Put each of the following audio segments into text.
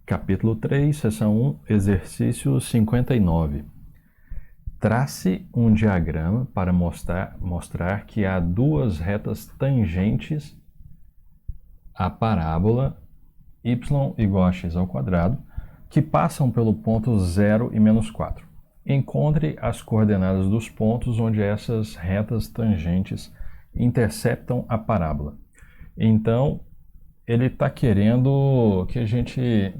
Capítulo 3, seção 1, exercício 59. Trace um diagrama para mostrar que há duas retas tangentes à parábola y igual a x ao quadrado, que passam pelo ponto 0 e menos 4. Encontre as coordenadas dos pontos onde essas retas tangentes interceptam a parábola. Então, ele está querendo que a gente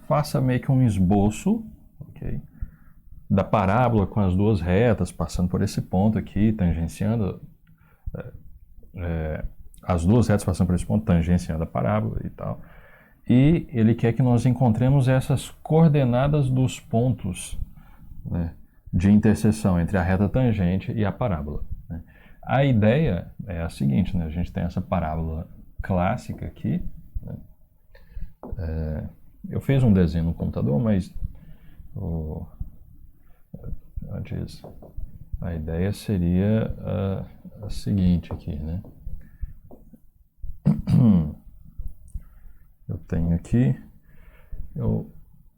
faça meio que um esboço, okay, da parábola com as duas retas, passando por esse ponto aqui, tangenciando as duas retas passando por esse ponto, tangenciando a parábola e tal. E ele quer que nós encontremos essas coordenadas dos pontos, né, de interseção entre a reta tangente e a parábola, né. A ideia é a seguinte, né, a gente tem essa parábola clássica aqui, né. Eu fiz um desenho no computador, mas antes, a ideia seria a seguinte aqui, né? Eu tenho aqui, eu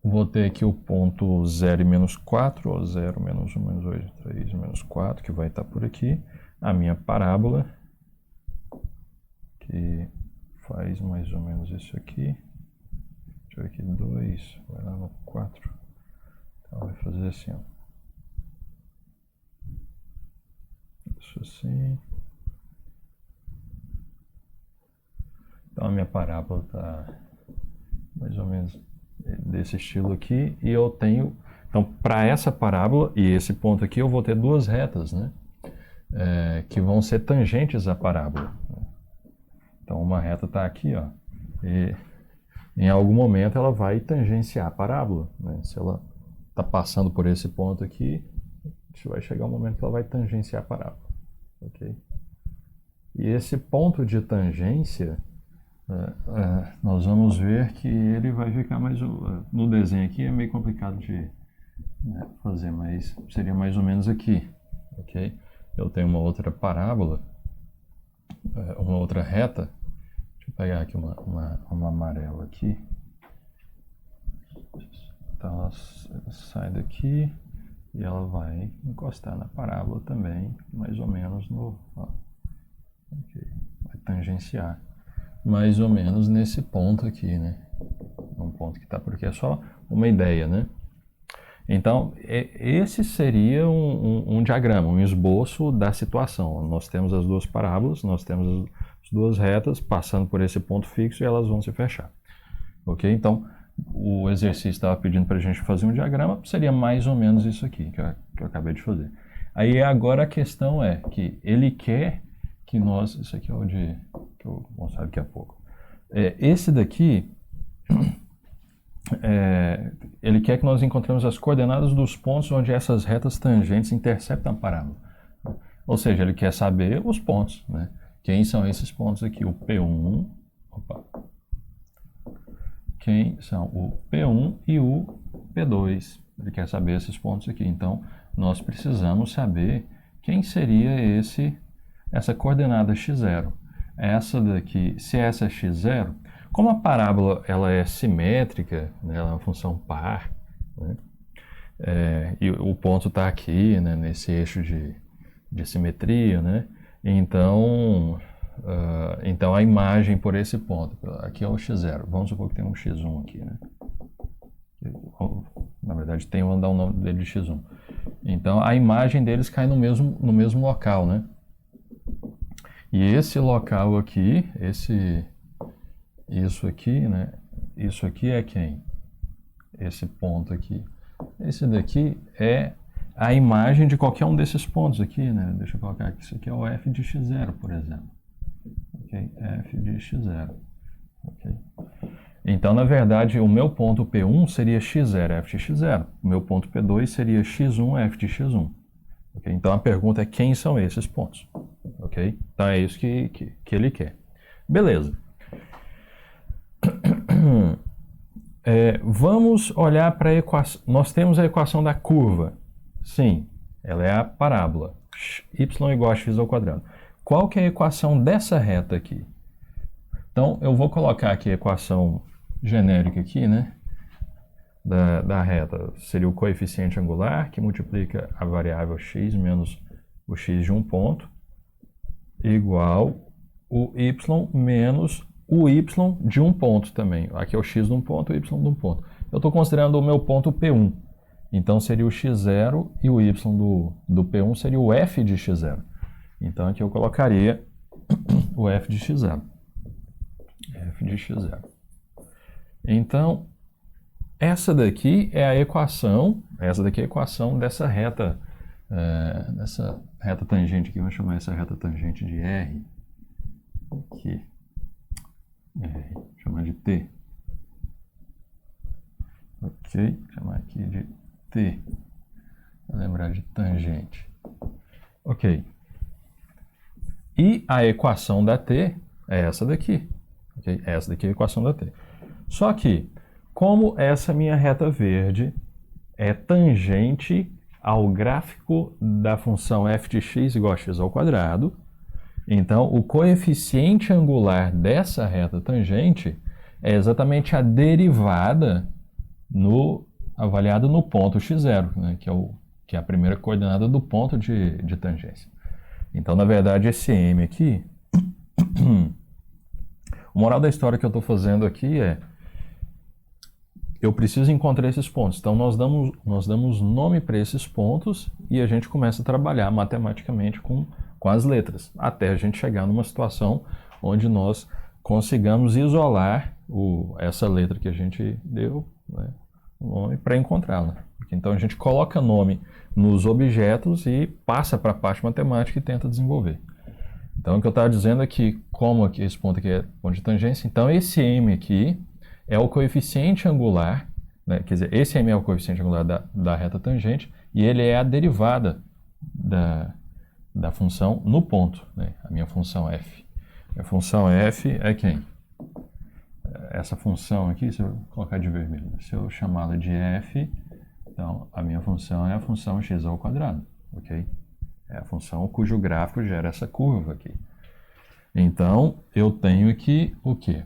vou ter aqui o ponto 0 e menos 4, ou 0, menos 1, menos 2, 3, menos 4, que vai estar por aqui. A minha parábola, que faz mais ou menos isso aqui. Deixa eu ver aqui, 2, vai lá no 4. Então vai fazer assim, ó. Isso assim. Então a minha parábola está mais ou menos desse estilo aqui. E eu tenho, então para essa parábola e esse ponto aqui eu vou ter duas retas, né? Que vão ser tangentes à parábola. Então uma reta está aqui, ó. E em algum momento ela vai tangenciar a parábola, né? Se ela está passando por esse ponto aqui, vai chegar um momento que ela vai tangenciar a parábola, ok? E esse ponto de tangência, nós vamos ver que ele vai ficar mais... No desenho aqui é meio complicado de fazer, mas seria mais ou menos aqui, ok? Eu tenho uma outra parábola, uma outra reta. Deixa eu pegar aqui uma amarela aqui. Então ela sai daqui e ela vai encostar na parábola também, mais ou menos no... Okay, vai tangenciar mais ou menos nesse ponto aqui, né? Um ponto que está por aqui, é só uma ideia, né? Então, esse seria um diagrama, um esboço da situação. Nós temos as duas parábolas, nós temos as duas retas passando por esse ponto fixo e elas vão se fechar. Ok? Então, o exercício estava pedindo para a gente fazer um diagrama, seria mais ou menos isso aqui que eu acabei de fazer. Aí agora a questão é que ele quer que nós... Isso aqui é o que eu vou mostrar daqui a pouco. Esse daqui... ele quer que nós encontremos as coordenadas dos pontos onde essas retas tangentes interceptam a parábola. Ou seja, ele quer saber os pontos, né? Quem são esses pontos aqui? O P1... Opa! Quem são o P1 e o P2. Ele quer saber esses pontos aqui. Então, nós precisamos saber quem seria essa coordenada x0. Essa daqui, se essa é x0, como a parábola ela é simétrica, né, ela é uma função par, né, e o ponto está aqui, né, nesse eixo de simetria, né, então a imagem por esse ponto, aqui é o x0, vamos supor que tem um x1 aqui, né? Na verdade vou dar o nome dele de x1. Então a imagem deles cai no mesmo local, né? E esse local aqui, isso aqui, né? Isso aqui é quem? Esse ponto aqui. Esse daqui é a imagem de qualquer um desses pontos aqui, né? Deixa eu colocar aqui. Isso aqui é o f de x0, por exemplo. Ok? F de x0. Ok? Então, na verdade, o meu ponto P1 seria x0, f de x0. O meu ponto P2 seria x1, f de x1. Okay? Então, a pergunta é quem são esses pontos. Ok? Então, é isso que ele quer. Beleza. Vamos olhar para a equação. Nós temos a equação da curva. Sim, ela é a parábola. Y igual a x ao quadrado. Qual que é a equação dessa reta aqui? Então, eu vou colocar aqui a equação genérica aqui, né? Da reta seria o coeficiente angular, que multiplica a variável x menos o x de um ponto, igual o y menos o y de um ponto também. Aqui é o x de um ponto, o y de um ponto. Eu estou considerando o meu ponto P1. Então seria o x0 e o y do P1 seria o f de x0. Então aqui eu colocaria o f de x0. F de x0. Então, essa daqui é a equação dessa reta tangente aqui. Vamos chamar essa reta tangente de R. Aqui. R, chamar de T. Ok, chamar aqui de T. Vou lembrar de tangente. Ok. E a equação da T é essa daqui. Okay? Essa daqui é a equação da T. Só que, como essa minha reta verde é tangente ao gráfico da função f de x igual a x ao quadrado, então o coeficiente angular dessa reta tangente é exatamente a derivada avaliada no ponto x0, né, que é a primeira coordenada do ponto de tangência. Então, na verdade, esse m aqui, o moral da história que eu estou fazendo aqui é eu preciso encontrar esses pontos. Então, nós damos nome para esses pontos e a gente começa a trabalhar matematicamente com as letras, até a gente chegar numa situação onde nós consigamos isolar essa letra que a gente deu, né, o nome, para encontrá-la. Então, a gente coloca nome nos objetos e passa para a parte matemática e tenta desenvolver. Então, o que eu estava dizendo é que, como aqui, esse ponto aqui é ponto de tangência, então esse m aqui é o coeficiente angular, né? Quer dizer, esse m é o coeficiente angular da reta tangente e ele é a derivada da função no ponto, né? A minha função f. A função f é quem? Essa função aqui, se eu colocar de vermelho, se eu chamá-la de f, então a minha função é a função x ao quadrado, ok? É a função cujo gráfico gera essa curva aqui. Então, eu tenho que o quê?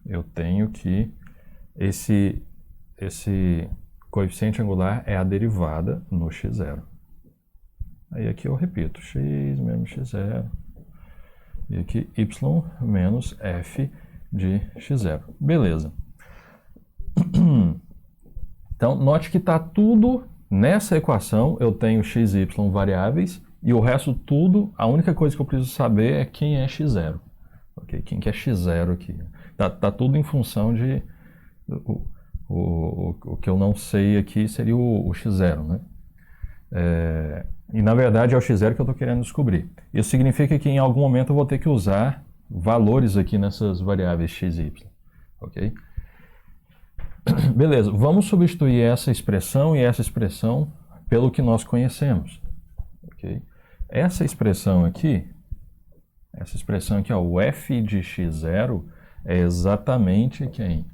Eu tenho que esse coeficiente angular é a derivada no x0. Aí aqui eu repito, x menos x0. E aqui y menos f de x0. Beleza. Então, note que está tudo nessa equação. Eu tenho x e y variáveis e o resto tudo, a única coisa que eu preciso saber é quem é x0. Okay? Quem que é x0 aqui? Tá tudo em função de... O que eu não sei aqui seria o x0, né? E na verdade é o x0 que eu estou querendo descobrir. Isso significa que em algum momento eu vou ter que usar valores aqui nessas variáveis x e y. Ok? Beleza, vamos substituir essa expressão e essa expressão pelo que nós conhecemos. Okay? Essa expressão aqui, ó, o f de x0 é exatamente quem?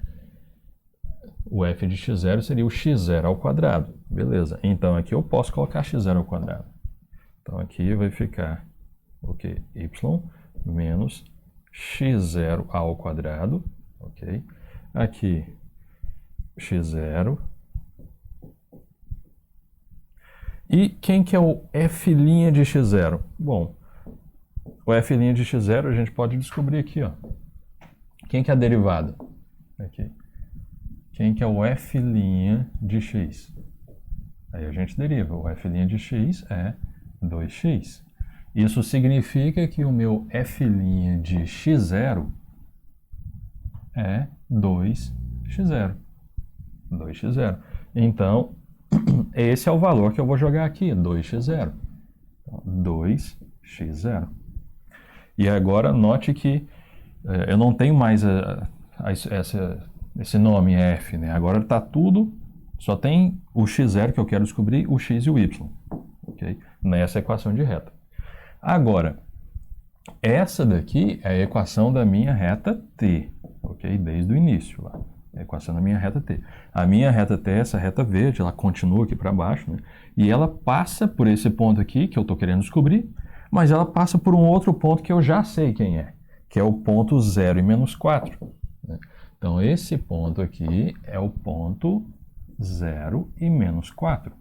O f de x0 seria o x0 ao quadrado. Beleza, então aqui eu posso colocar x0 ao quadrado. Então aqui vai ficar o quê? Y menos x0 ao quadrado. Ok? Aqui x0. E quem que é o f' de x0? Bom, o f' de x0 a gente pode descobrir aqui, ó. Quem que é a derivada? Aqui. Quem que é o f' de x? Aí a gente deriva. O f' de x é 2x. Isso significa que o meu f' de x0 é 2x0. 2x0. Então, esse é o valor que eu vou jogar aqui, 2x0. Então, 2x0. E agora, note que eu não tenho mais esse nome f, né? Agora está tudo, só tem o x0 que eu quero descobrir, o x e o y. Okay? Nessa equação de reta. Agora, essa daqui é a equação da minha reta t, ok? Desde o início lá. A equação da minha reta t. A minha reta t, essa reta verde, ela continua aqui para baixo, né? E ela passa por esse ponto aqui, que eu estou querendo descobrir, mas ela passa por um outro ponto que eu já sei quem é, que é o ponto 0 e menos 4. Né? Então, esse ponto aqui é o ponto 0 e menos 4.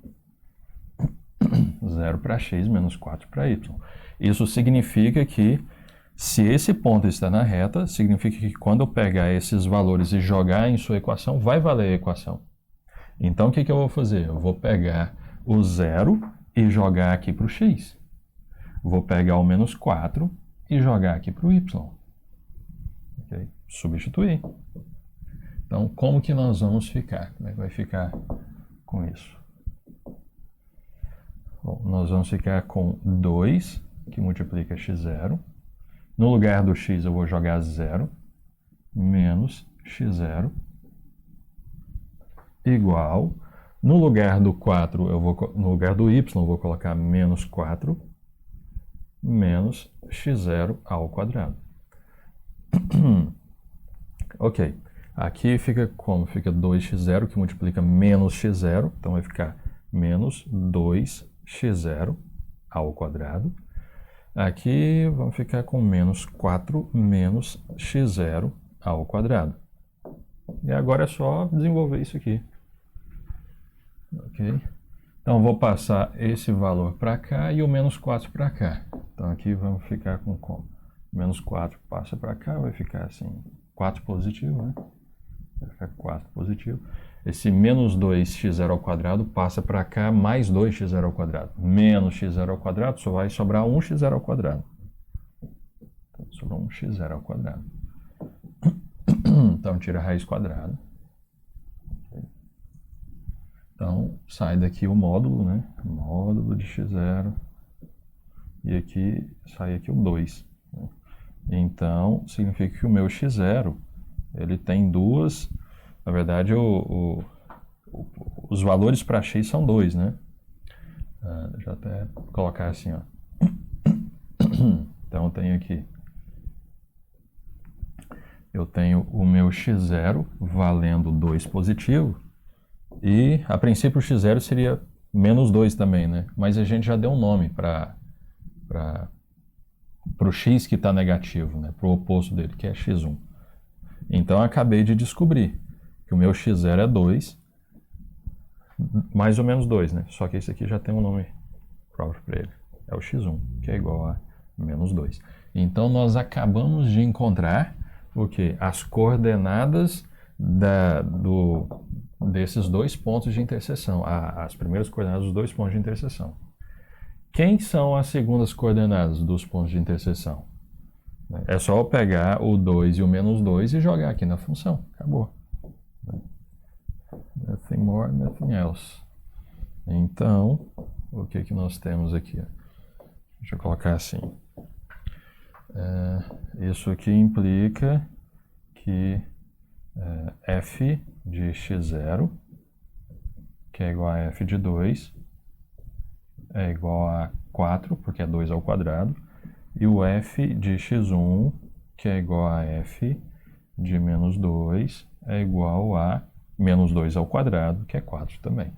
0 para x menos 4 para y. Isso significa que, se esse ponto está na reta, significa que quando eu pegar esses valores e jogar em sua equação, vai valer a equação. Então, o que eu vou fazer? Eu vou pegar o 0 e jogar aqui para o x. Vou pegar o menos 4 e jogar aqui para o y. Okay? Substituir. Então, como que nós vamos ficar? Como é que vai ficar com isso? Bom, nós vamos ficar com 2, que multiplica x0. No lugar do x eu vou jogar 0, menos x0, igual, no lugar do 4, no lugar do y eu vou colocar menos 4, menos x0 ao quadrado. Ok, aqui fica como? Fica 2x0, que multiplica menos x0, então vai ficar menos 2x0 ao quadrado. Aqui vamos ficar com menos 4 menos x0 ao quadrado. E agora é só desenvolver isso aqui. Ok? Então, vou passar esse valor para cá e o menos 4 para cá. Então, aqui vamos ficar com como? Menos 4 passa para cá, vai ficar assim, 4 positivo, né? Vai ficar 4 positivo. Esse menos 2x0 ao quadrado passa para cá, mais 2x0 ao quadrado. Menos x0 ao quadrado, só vai sobrar 1x0 ao quadrado. Então, sobrou 1x0 ao quadrado. Então, tira a raiz quadrada. Então, sai daqui o módulo, né? Módulo de x0. E aqui, sai aqui o 2. Né? Então, significa que o meu x0, ele tem duas... Na verdade, os valores para x são 2, né? Deixa eu até colocar assim, ó. Então, eu tenho aqui... Eu tenho o meu x0 valendo 2 positivo. E, a princípio, o x0 seria menos 2 também, né? Mas a gente já deu um nome para o x que está negativo, né? Para o oposto dele, que é x1. Então, eu acabei de descobrir que o meu x0 é 2, mais ou menos 2, né? Só que esse aqui já tem um nome próprio para ele. É o x1, que é igual a menos 2. Então, nós acabamos de encontrar o quê? As coordenadas desses dois pontos de interseção. As primeiras coordenadas dos dois pontos de interseção. Quem são as segundas coordenadas dos pontos de interseção? É só eu pegar o 2 e o menos 2 e jogar aqui na função. Acabou. Nothing more, nothing else. Então, o que nós temos aqui? Deixa eu colocar assim. Isso aqui implica que f de x0, que é igual a f de 2, é igual a 4, porque é 2 ao quadrado, e o f de x1, que é igual a f de menos 2, é igual a menos 2 ao quadrado, que é 4 também.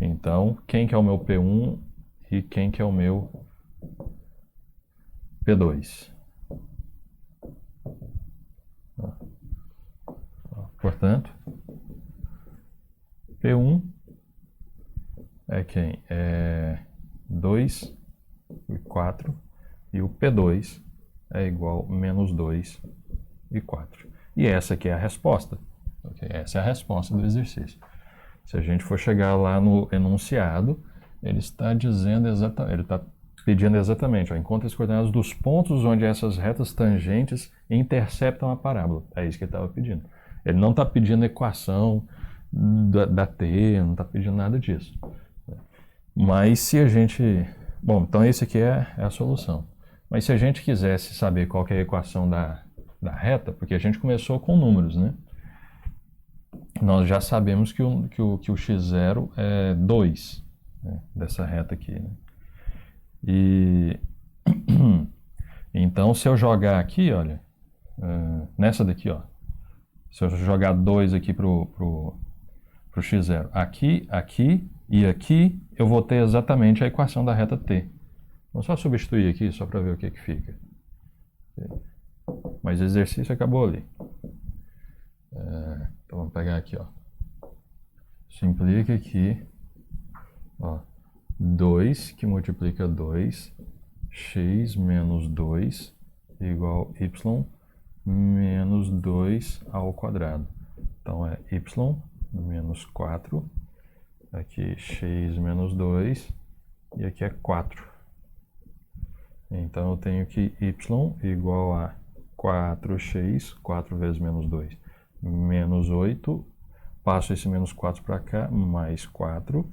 Então, quem que é o meu P1 e quem que é o meu P2? Portanto, P1 é quem? É 2 e 4, e o P2 é igual a menos 2 e 4. E essa aqui é a resposta. Okay? Essa é a resposta do exercício. Se a gente for chegar lá no enunciado, ele está dizendo exatamente, ele está pedindo exatamente, ó, encontre as coordenadas dos pontos onde essas retas tangentes interceptam a parábola. É isso que ele estava pedindo. Ele não está pedindo equação da t, não está pedindo nada disso. Mas se a gente... Bom, então esse aqui é a solução. Mas se a gente quisesse saber qual que é a equação da reta, porque a gente começou com números, né? Nós já sabemos que o x0 é 2, né, dessa reta aqui. Né? E então, se eu jogar aqui, olha, nessa daqui, ó, se eu jogar 2 aqui pro x0, aqui, aqui e aqui, eu vou ter exatamente a equação da reta t. Vamos só substituir aqui, só para ver o que fica. Mas o exercício acabou ali. pegar aqui, ó. Simplifica aqui, ó. 2 que multiplica 2, x menos 2 igual y menos 2 ao quadrado. Então é y menos 4, aqui x menos 2 e aqui é 4. Então eu tenho que y igual a 4x, 4 vezes menos 2, menos 8, passo esse menos 4 para cá, mais 4.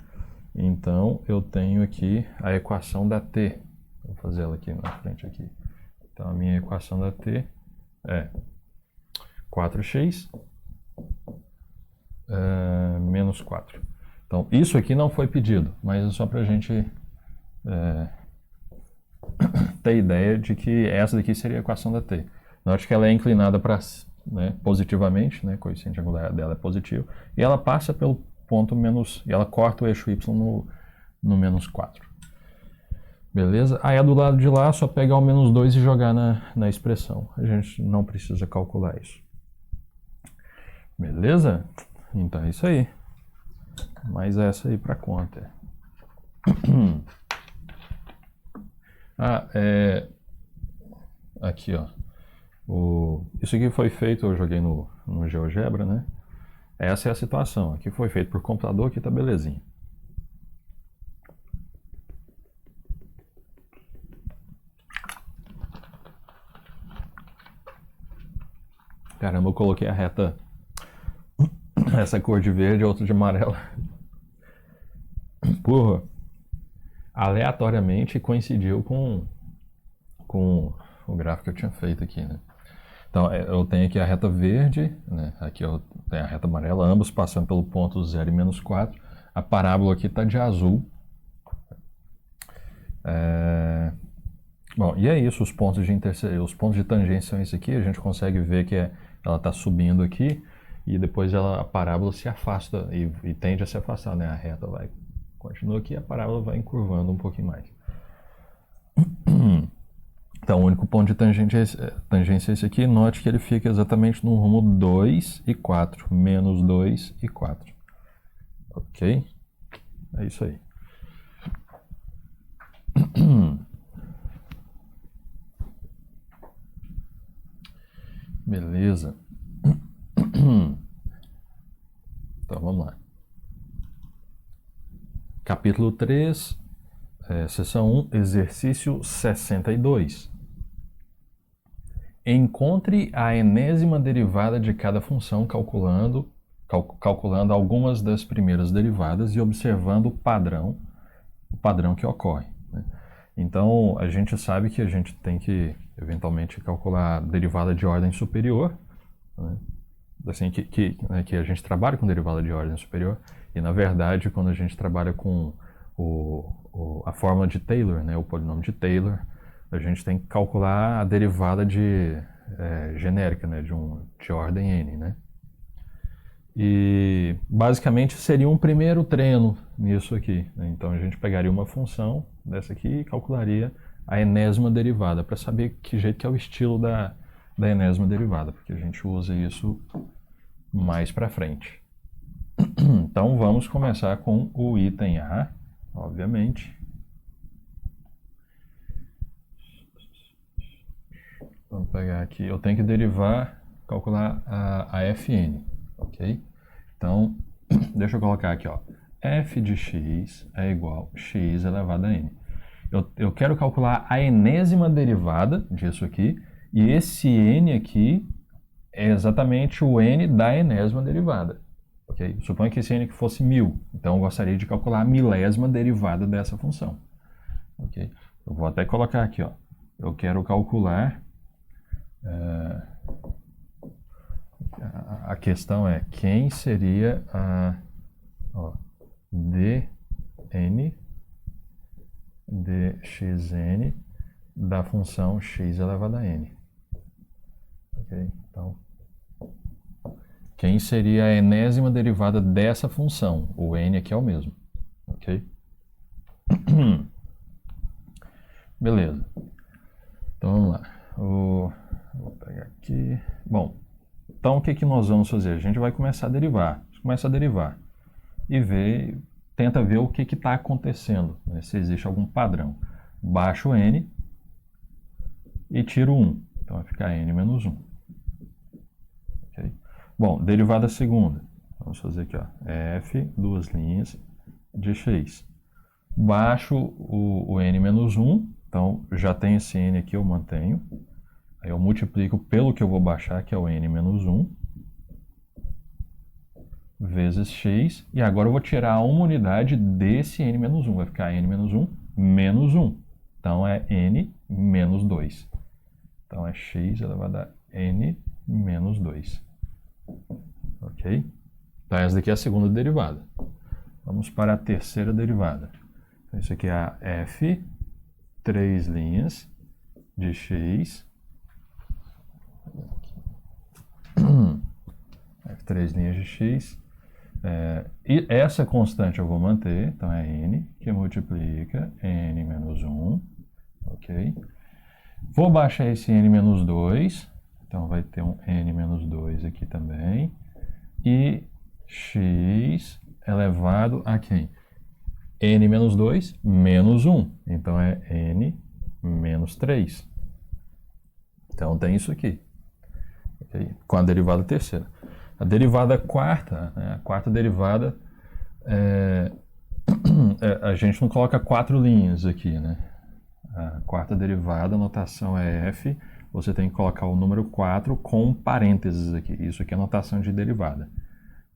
Então eu tenho aqui a equação da t. Vou fazer ela aqui na frente aqui. Então a minha equação da t é 4x menos 4. Então isso aqui não foi pedido, mas é só para a gente ter ideia de que essa daqui seria a equação da t. Note que ela é inclinada para, né, positivamente, né, coeficiente angular dela é positivo, e ela passa pelo ponto menos, e ela corta o eixo y no menos 4. Beleza? Aí do lado de lá, só pegar o menos 2 e jogar na expressão. A gente não precisa calcular isso. Beleza? Então é isso aí. Mais essa aí para conta. Aqui, ó. Isso aqui foi feito, eu joguei no GeoGebra, né? Essa é a situação. Aqui foi feito por computador, aqui tá belezinha. Caramba, eu coloquei a reta, essa cor de verde, outra de amarelo. Porra, aleatoriamente coincidiu com o gráfico que eu tinha feito aqui, né? Então, eu tenho aqui a reta verde, né? Aqui eu tenho a reta amarela, ambos passando pelo ponto 0 e menos 4. A parábola aqui está de azul. Bom, e é isso, os pontos de tangência são esses aqui, a gente consegue ver que ela está subindo aqui, e depois a parábola se afasta, e tende a se afastar, né? A reta continua aqui, a parábola vai encurvando um pouquinho mais. Então, o único ponto de tangência é esse aqui. Note que ele fica exatamente no rumo 2 e 4. Menos 2 e 4. Ok? É isso aí. Beleza. Então, vamos lá. Capítulo 3, seção 1, exercício 62. Encontre a enésima derivada de cada função calculando algumas das primeiras derivadas e observando o padrão que ocorre, né? Então, a gente sabe que a gente tem que, eventualmente, calcular a derivada de ordem superior, né? Assim, que a gente trabalha com derivada de ordem superior, e, na verdade, quando a gente trabalha com a fórmula de Taylor, né, o polinômio de Taylor, a gente tem que calcular a derivada genérica, né, de ordem n, né? E basicamente seria um primeiro treino nisso aqui, né? Então a gente pegaria uma função dessa aqui e calcularia a enésima derivada, para saber que jeito que é o estilo da enésima derivada, porque a gente usa isso mais para frente. Então vamos começar com o item A, obviamente. Vamos pegar aqui, eu tenho que calcular a Fn, ok? Então, deixa eu colocar aqui, ó, f de x é igual a x elevado a n. Eu quero calcular a enésima derivada disso aqui, e esse n aqui é exatamente o n da enésima derivada, ok? Suponha que esse n aqui fosse 1000, então eu gostaria de calcular a milésima derivada dessa função, ok? Eu vou até colocar aqui, ó, eu quero calcular... A questão é quem seria a dn dxn da função x elevado a n. Ok? Então, quem seria a enésima derivada dessa função? O n aqui é o mesmo. Ok? Beleza. Então vamos lá. Vou pegar aqui. Bom, Então, o que que nós vamos fazer? A gente vai começar a derivar. Começa a derivar e tenta ver o que está acontecendo, né? Se existe algum padrão. Baixo n e tiro 1. Então, vai ficar n menos 1. Okay? Bom, derivada segunda. Vamos fazer aqui, ó, f, duas linhas, de x. Baixo o n menos 1. Então, já tem esse n aqui, eu mantenho. Aí eu multiplico pelo que eu vou baixar, que é o n menos 1, vezes x. E agora eu vou tirar uma unidade desse n menos 1. Vai ficar n menos 1 menos 1. Então, é n menos 2. Então, é x elevado a n menos 2. Ok? Então, essa daqui é a segunda derivada. Vamos para a terceira derivada. Então, isso aqui é a f, 3 linhas, de x. F3 linhas de x. E essa constante eu vou manter, então é n, que multiplica n menos 1. Ok? Vou baixar esse n menos 2. Então vai ter um n menos 2 aqui também. E x elevado a quem? N menos 2 menos 1. Então é n menos 3. Então tem isso aqui. Okay? Com a derivada terceira. A derivada quarta, né? A quarta derivada, a gente não coloca 4 linhas aqui, né? A quarta derivada, a notação é f, você tem que colocar o número 4 com parênteses aqui. Isso aqui é notação de derivada.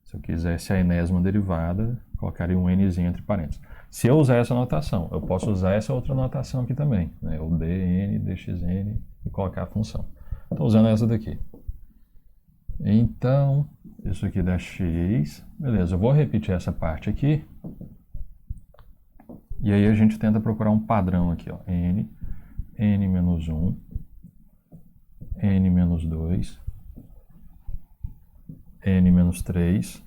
Se eu quisesse a enésima derivada, colocaria um nzinho entre parênteses. Se eu usar essa notação, eu posso usar essa outra notação aqui também, né? O dn, dxn, e colocar a função. Estou usando essa daqui. Então, isso aqui dá x. Beleza, eu vou repetir essa parte aqui. E aí a gente tenta procurar um padrão aqui, ó. n menos 1, n menos 2, n menos 3,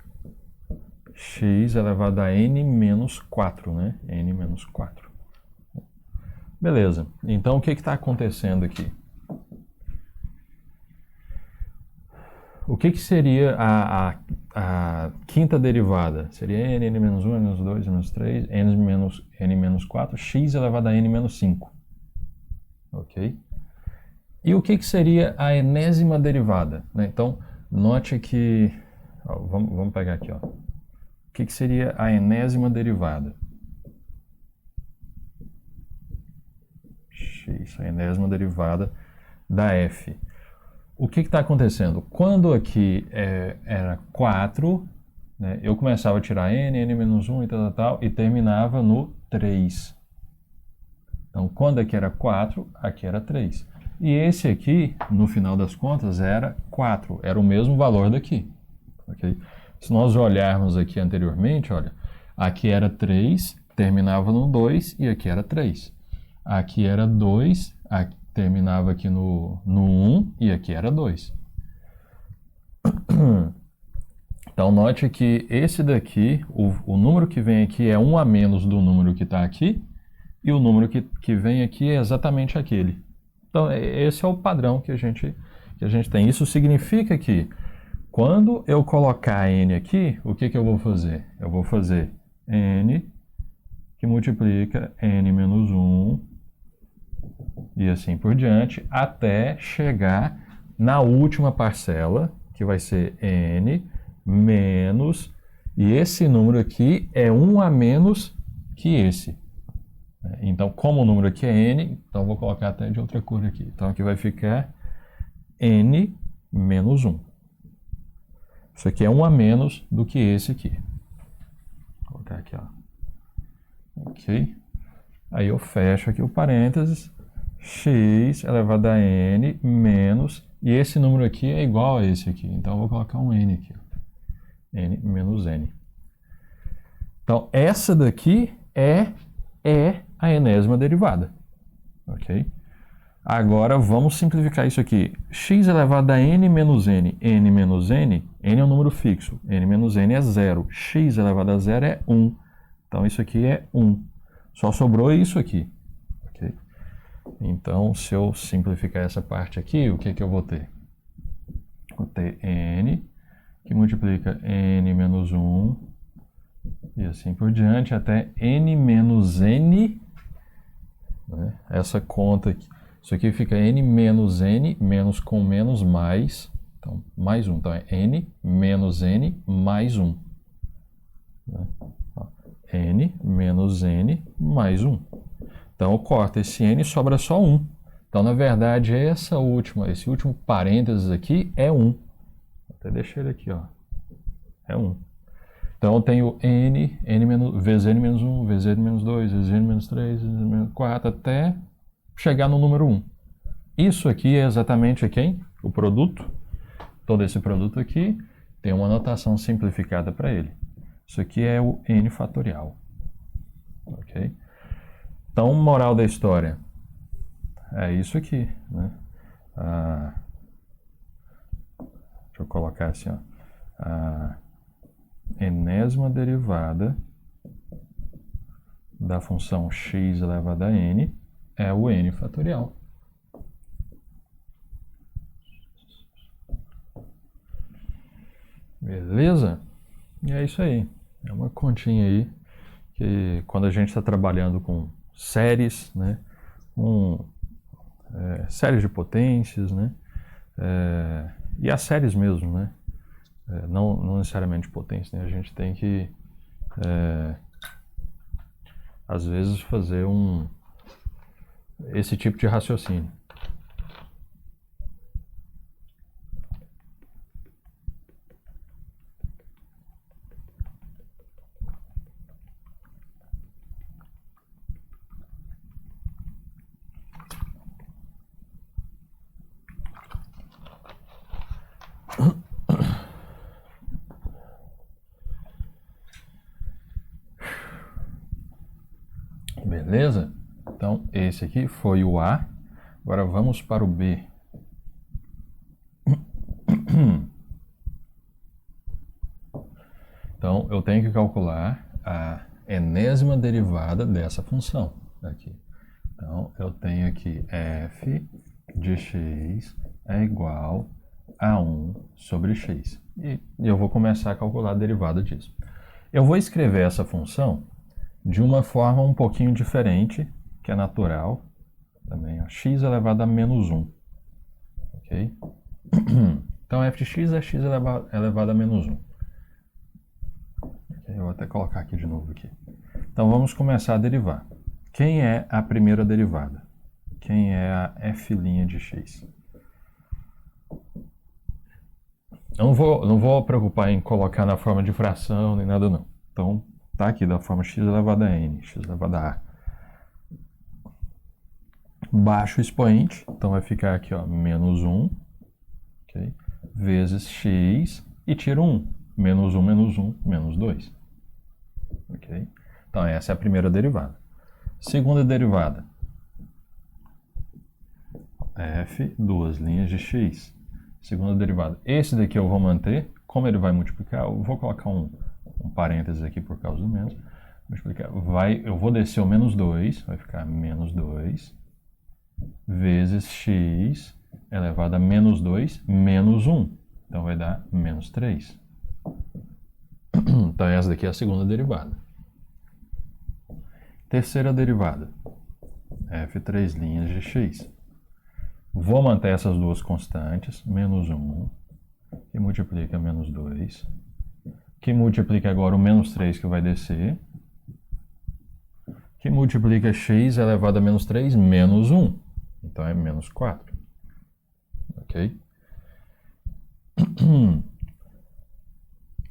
x elevado a n menos 4, né? n menos 4. Beleza, então o que está acontecendo aqui? O que seria a quinta derivada? Seria n menos 1, n menos 2, n menos 3, n menos 4, x elevado a n menos 5. Ok? E o que seria a enésima derivada? Né? Então, note que... Ó, vamos pegar aqui. Ó. O que seria a enésima derivada? X, a enésima derivada da f. O que está acontecendo? Quando aqui era 4, né, eu começava a tirar n menos 1 e tal, e terminava no 3. Então, quando aqui era 4, aqui era 3. E esse aqui, no final das contas, era 4. Era o mesmo valor daqui. Okay? Se nós olharmos aqui anteriormente, olha, aqui era 3, terminava no 2, e aqui era 3. Aqui era 2, aqui terminava aqui no 1 e aqui era 2. Então, note que esse daqui, o número que vem aqui é 1 a menos do número que está aqui, e o número que vem aqui é exatamente aquele. Então, esse é o padrão que a gente tem. Isso significa que, quando eu colocar n aqui, o que eu vou fazer? Eu vou fazer n que multiplica n menos 1, e assim por diante, até chegar na última parcela, que vai ser n menos, e esse número aqui é 1 a menos que esse. Então, como o número aqui é n, então eu vou colocar até de outra cor aqui. Então, aqui vai ficar n menos 1. Isso aqui é 1 a menos do que esse aqui. Vou colocar aqui, ó. Ok. Aí eu fecho aqui o parênteses. X elevado a n menos, e esse número aqui é igual a esse aqui, então eu vou colocar um n aqui, ó. N menos n. Então, essa daqui é a enésima derivada, ok? Agora, vamos simplificar isso aqui. X elevado a n menos n, n menos n é um número fixo, n menos n é 0, x elevado a 0 é 1, então isso aqui é 1. Só sobrou isso aqui. Então, se eu simplificar essa parte aqui, o que eu vou ter? o Tn, que multiplica n menos 1, e assim por diante, até n menos n, né? Essa conta aqui, isso aqui fica n menos n, menos com menos mais, então mais 1, então é n menos n mais 1. Né? N menos n mais 1. Então eu corto esse n e sobra só 1. Então, na verdade, esse último parênteses aqui é 1. Até deixei ele aqui, ó. É 1. Então eu tenho n vezes n menos 1, vezes n menos 2, vezes n menos 3, vezes n menos 4, até chegar no número 1. Isso aqui é exatamente quem? O produto. Todo esse produto aqui tem uma notação simplificada para ele. Isso aqui é o n fatorial. Ok? Então, moral da história. É isso aqui, né? Deixa eu colocar assim, ó. A enésima derivada da função x elevado a n é o n fatorial. Beleza? E é isso aí. É uma continha aí que quando a gente está trabalhando com séries, né? Séries de potências, né? E as séries mesmo, né? Não necessariamente potências, né? A gente tem que às vezes fazer esse tipo de raciocínio. Beleza? Então, esse aqui foi o A. Agora vamos para o B. Então, eu tenho que calcular a enésima derivada dessa função aqui. Então, eu tenho aqui f de x é igual a 1 sobre x. E eu vou começar a calcular a derivada disso. Eu vou escrever essa função de uma forma um pouquinho diferente, que é natural, também, ó, x elevado a menos 1. Ok? Então, f de x é x elevado a menos 1. Okay, eu vou até colocar aqui de novo. Aqui. Então, vamos começar a derivar. Quem é a primeira derivada? Quem é a f' de x? Eu não vou preocupar em colocar na forma de fração nem nada não. Então, tá aqui da forma x elevado a n, x elevado a a. Baixo o expoente, então vai ficar aqui, ó, menos 1, okay, vezes x, e tiro 1. Menos 1, menos 1, menos 2. Okay? Então, essa é a primeira derivada. Segunda derivada. F, duas linhas de x. Segunda derivada. Esse daqui eu vou manter. Como ele vai multiplicar, eu vou colocar um parênteses aqui por causa do menos. Multiplicar. Eu vou descer o menos 2, vai ficar menos 2, vezes x elevado a menos 2, menos 1. Então vai dar menos 3. Então essa daqui é a segunda derivada. Terceira derivada. F, 3 linhas de x. Vou manter essas duas constantes, menos 1, que multiplica menos 2, que multiplica agora o menos 3 que vai descer, que multiplica x elevado a menos 3, menos 1. Então é menos 4. Ok?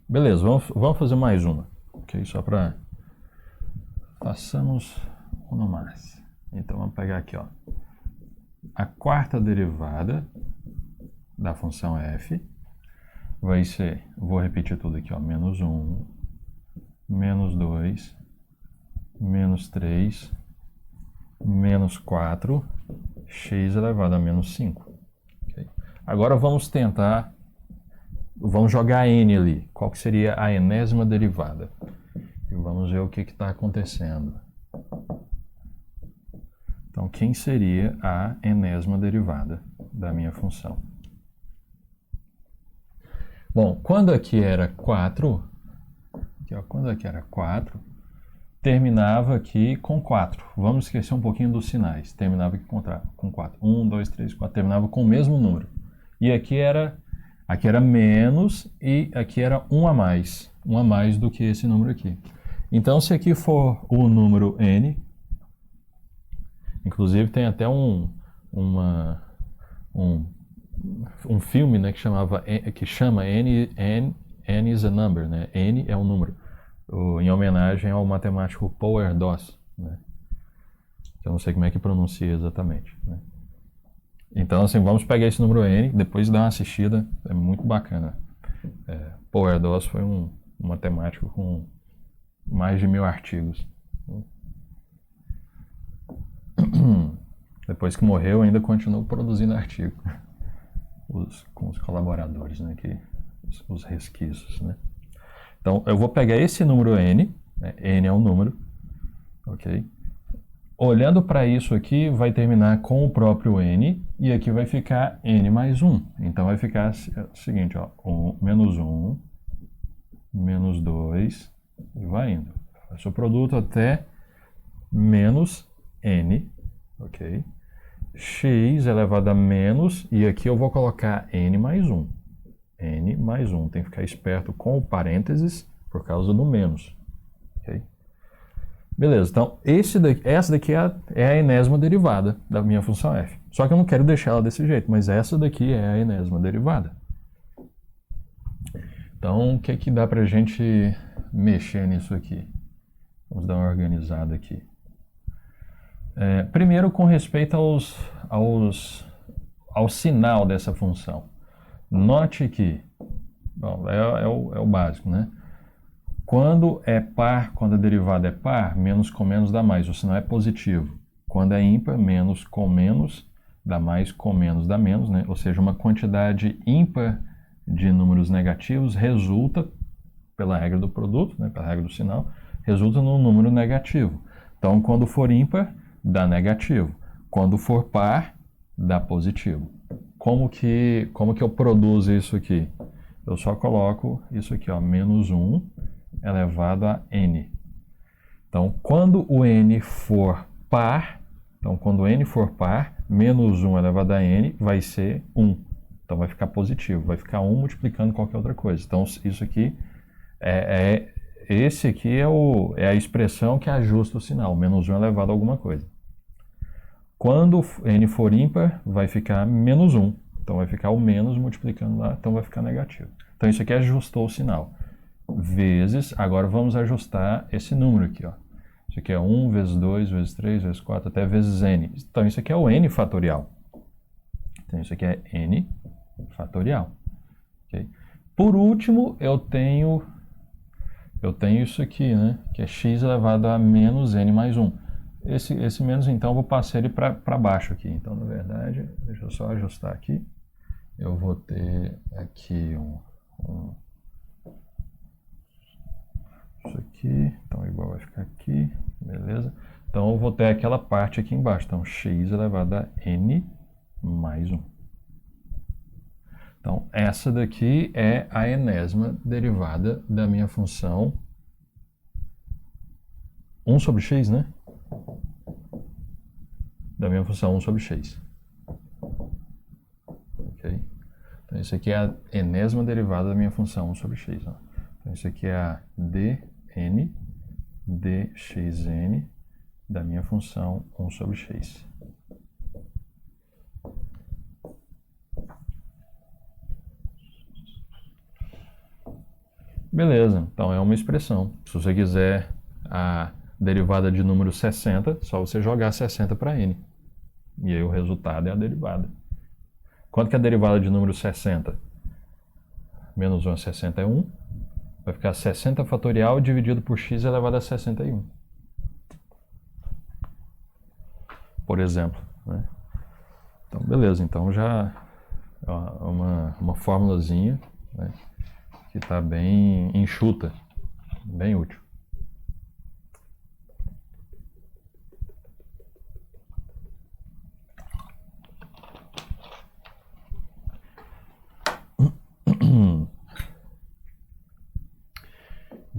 Beleza, vamos fazer mais uma. Ok? Só para... Façamos uma mais. Então vamos pegar aqui, ó. A quarta derivada da função f vai ser, vou repetir tudo aqui, ó, menos 1, menos 2, menos 3, menos 4, x elevado a menos 5. Okay? Agora vamos jogar n ali. Qual que seria a enésima derivada? E vamos ver o que está acontecendo. Então, quem seria a enésima derivada da minha função? Bom, quando aqui era 4, aqui, ó, quando aqui era 4, terminava aqui com 4. Vamos esquecer um pouquinho dos sinais. Terminava aqui com 4. 1, 2, 3, 4. Terminava com o mesmo número. E aqui era menos e aqui era 1 a mais. 1 a mais do que esse número aqui. Então, se aqui for o número n, inclusive tem até um filme, né, que chama N is a Number, né? N é um número, em homenagem ao matemático Paul Erdos, né? Eu não sei como é que pronuncia exatamente, né? Então, assim, vamos pegar esse número N, depois dar uma assistida, é muito bacana. Paul Erdos foi um matemático com mais de 1000 artigos. Depois que morreu, ainda continuou produzindo artigo com os colaboradores, né, os resquícios, né? Então, eu vou pegar esse número n, né, n é um número, ok? Olhando para isso aqui, vai terminar com o próprio n, e aqui vai ficar n mais 1. Então, vai ficar o seguinte, ó, menos 1, menos 2, e vai indo. Faz o produto até menos n, ok? X elevado a menos, e aqui eu vou colocar n mais 1. N mais 1, tem que ficar esperto com o parênteses por causa do menos. Okay? Beleza, então essa daqui é a enésima derivada da minha função f. Só que eu não quero deixar ela desse jeito, mas essa daqui é a enésima derivada. Então, o que é que dá pra gente mexer nisso aqui? Vamos dar uma organizada aqui. Primeiro, com respeito ao sinal dessa função. Note que, bom, é o básico, né? Quando é par, quando a derivada é par, menos com menos dá mais, o sinal é positivo. Quando é ímpar, menos com menos dá mais, com menos dá menos, né? Ou seja, uma quantidade ímpar de números negativos resulta, pela regra do produto, né, pela regra do sinal, resulta num número negativo. Então, quando for ímpar, dá negativo. Quando for par, dá positivo. Como que eu produzo isso aqui? Eu só coloco isso aqui, ó, menos 1 elevado a n. Então, quando o n for par, menos 1 elevado a n vai ser 1. Então, vai ficar positivo, vai ficar 1 multiplicando qualquer outra coisa. Então, isso aqui esse aqui é a expressão que ajusta o sinal, menos 1 elevado a alguma coisa. Quando n for ímpar, vai ficar menos 1. Então, vai ficar o menos multiplicando lá, então vai ficar negativo. Então, isso aqui ajustou o sinal. Vezes, agora vamos ajustar esse número aqui, ó. Isso aqui é 1 vezes 2, vezes 3, vezes 4, até vezes n. Então, isso aqui é o n fatorial. Então, isso aqui é n fatorial. Okay? Por último, eu tenho isso aqui, né? Que é x elevado a menos n mais 1. Esse menos, então, eu vou passar ele para baixo aqui. Então, na verdade, deixa eu só ajustar aqui. Eu vou ter aqui isso aqui, então igual vai ficar aqui, beleza? Então, eu vou ter aquela parte aqui embaixo. Então, x elevado a n mais 1. Então, essa daqui é a enésima derivada da minha função 1 sobre x, né? Da minha função 1 sobre x. Ok? Então, isso aqui é a enésima derivada da minha função 1 sobre x. Ó. Então, isso aqui é a dn dxn da minha função 1 sobre x. Beleza, então é uma expressão. Se você quiser a derivada de número 60, só você jogar 60 para n. E aí o resultado é a derivada. Quanto que é a derivada de número 60? Menos 1 é 60 é 1. Vai ficar 60 fatorial dividido por x elevado a 61. Por exemplo. Né? Então, beleza. Então já é uma formulazinha, né, que está bem enxuta, bem útil.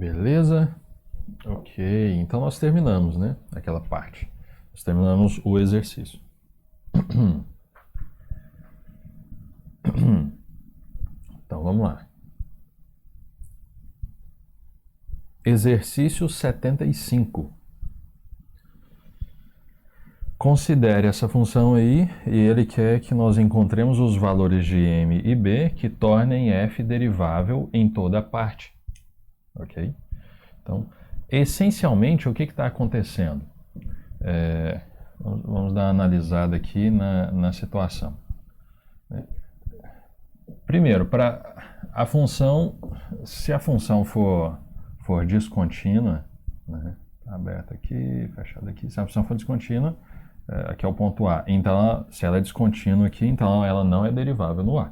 Beleza? Ok, então nós terminamos, né? Aquela parte. Nós terminamos o exercício. Então vamos lá. Exercício 75. Considere essa função aí e ele quer que nós encontremos os valores de m e b que tornem f derivável em toda parte. Ok? Então, essencialmente, o que está acontecendo? Vamos dar uma analisada aqui na situação. Primeiro, para a função, se a função for descontínua, né? Tá aberta aqui, fechada aqui. Se a função for descontínua, aqui é o ponto A. Então, se ela é descontínua aqui, então ela não é derivável no A.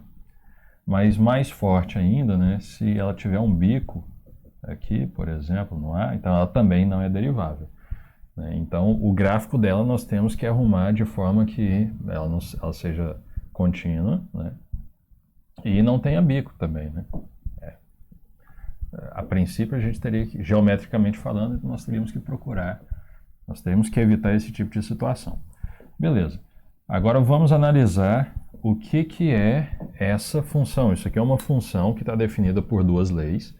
Mas mais forte ainda, né? Se ela tiver um bico aqui, por exemplo, no A, então ela também não é derivável. Né? Então, o gráfico dela nós temos que arrumar de forma que ela seja contínua, né? E não tenha bico também, né? A princípio, a gente teria que, geometricamente falando, nós teríamos que procurar, nós teríamos que evitar esse tipo de situação. Beleza. Agora vamos analisar o que é essa função. Isso aqui é uma função que está definida por duas leis.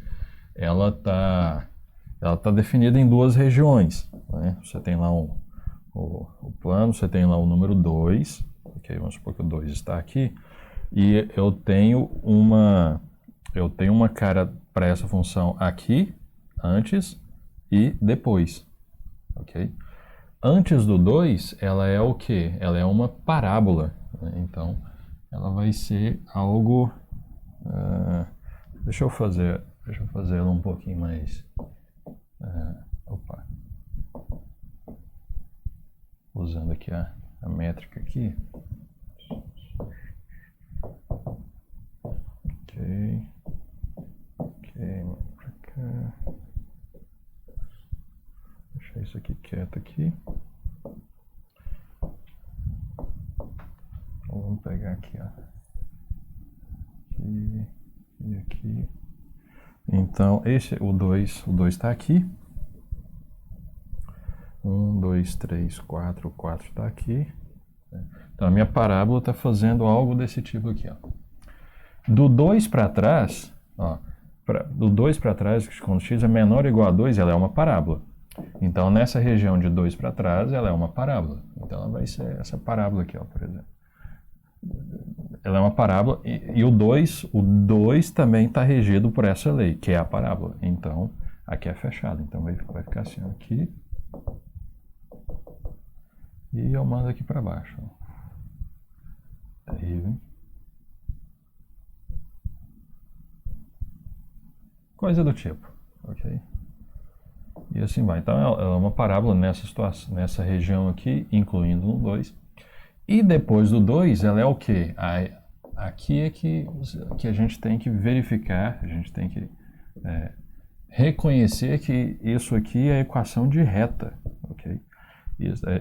Ela tá definida em duas regiões. Né? Você tem lá o plano, você tem lá o número 2. Okay, vamos supor que o 2 está aqui. E eu tenho uma cara para essa função aqui, antes e depois. Ok? Antes do 2, ela é o quê? Ela é uma parábola. Né? Então, ela vai ser algo... Deixa eu fazer ela um pouquinho mais... Usando aqui a métrica aqui. Ok, pra cá. Deixar isso aqui quieto aqui. Então, vamos pegar aqui, ó. Aqui e aqui. Então, o 2 está aqui. 1, 2, 3, 4, 4 está aqui. Então, a minha parábola está fazendo algo desse tipo aqui, ó. Do 2 para trás, ó, do 2 para trás, quando x é menor ou igual a 2, ela é uma parábola. Então, nessa região de 2 para trás, ela é uma parábola. Então, ela vai ser essa parábola aqui, ó, por exemplo. Ela é uma parábola e o 2 também está regido por essa lei, que é a parábola. Então, aqui é fechado. Então, vai ficar assim, ó, aqui. E eu mando aqui para baixo. Terrível. Coisa do tipo, ok? E assim vai. Então, ela é uma parábola nessa situação, nessa região aqui, incluindo no 2. E depois do 2, ela é o quê? Aqui é que a gente tem que verificar, a gente tem que reconhecer que isso aqui é a equação de reta, ok?